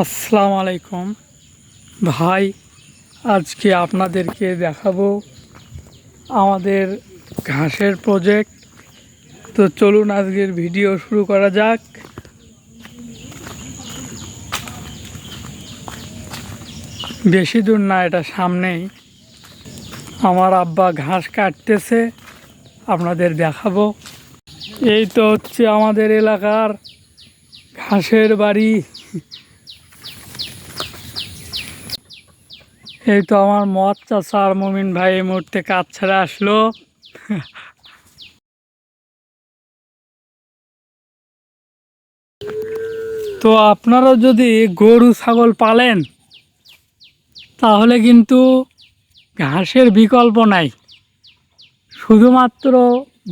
আসসালামু আলাইকুম ভাই, আজকে আপনাদেরকে দেখাবো আমাদের ঘাসের প্রজেক্ট। তো চলুন আজকের ভিডিও শুরু করা যাক। বেশি দূর না, এটা সামনেই। আমার আব্বা ঘাস কাটতেছে, আপনাদের দেখাবো। এই তো হচ্ছে আমাদের এলাকার ঘাসের বাড়ি। এই তো আমার মদ চাচা আর মমিন ভাই এই মুহূর্তে কাজ ছেড়ে আসলো। তো আপনারা যদি গরু ছাগল পালেন তাহলে কিন্তু ঘাসের বিকল্প নাই। শুধুমাত্র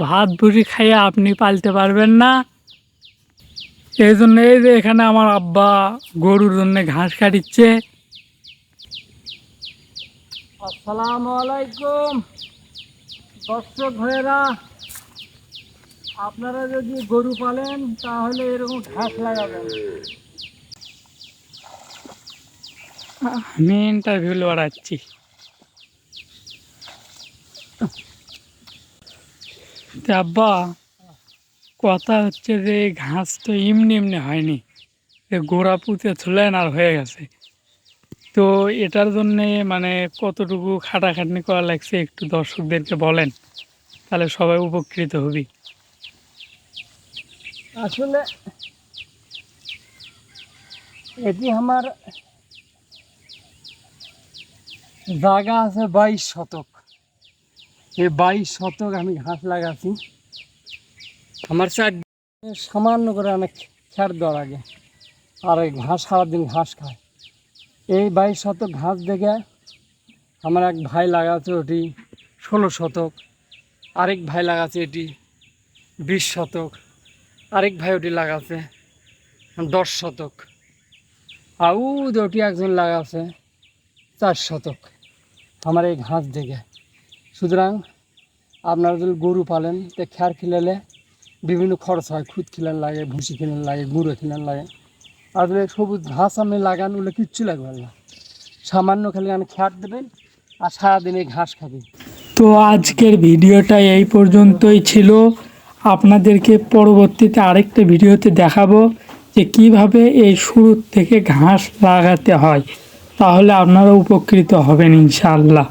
ভাত ভুসি খাইয়ে আপনি পালতে পারবেন না। এই জন্য এই যে এখানে আমার আব্বা গরুর জন্য ঘাস কাটিচ্ছে। আসসালামু আলাইকুম দর্শক ভাইয়েরা, আপনারা যদি গরু পালেন তাহলে এরকম ঘাস লাগাবেন। আমি ইন্টারভিউ লড়াচ্ছি। আব্বা, কথা হচ্ছে যে ঘাস তো এমনি এমনি হয়নি, গোড়া পুঁতে তুলেন আর হয়ে গেছে। তো এটার জন্যে মানে কতটুকু খাটাখাটনি করা লাগছে একটু দর্শকদেরকে বলেন, তাহলে সবাই উপকৃত হবি। আসলে এটি আমার জায়গা আছে 22 শতক। এই 22 শতক আমি ঘাস লাগাচ্ছি। আমার সামান্য করে অনেক খ্যার দেওয়ার আগে আর ওই ঘাস সারাদিন ঘাস খায়। এই 22 শতক ঘাস দেখে আমার এক ভাই লাগাচ্ছে ওটি 16 শতক, আরেক ভাই লাগাচ্ছে এটি 20 শতক, আরেক ভাই ওটি লাগাচ্ছে 10 শতক, আর ওটি একজন লাগাচ্ছে 4 শতক আমার এই ঘাস দেখে। সুতরাং আপনারা যদি গরু পালেন তো খ্যার খিলালে বিভিন্ন খরচ হয়, খুদ খিলান লাগে, ভুসি খিলান লাগে, গুঁড়ো খিলান লাগে। আর যদি সবুজ ঘাস আপনি লাগান ওগুলো কিচ্ছু লাগবে না, সামান্য খালি আমি খ্যার দেবেন আর সারাদিন এই ঘাস খাবেন। তো আজকের ভিডিওটা এই পর্যন্তই ছিল। আপনাদেরকে পরবর্তীতে আরেকটা ভিডিওতে দেখাবো যে কিভাবে এই শুরু থেকে ঘাস লাগাতে হয়, তাহলে আপনারা উপকৃত হবেন ইনশাআল্লাহ।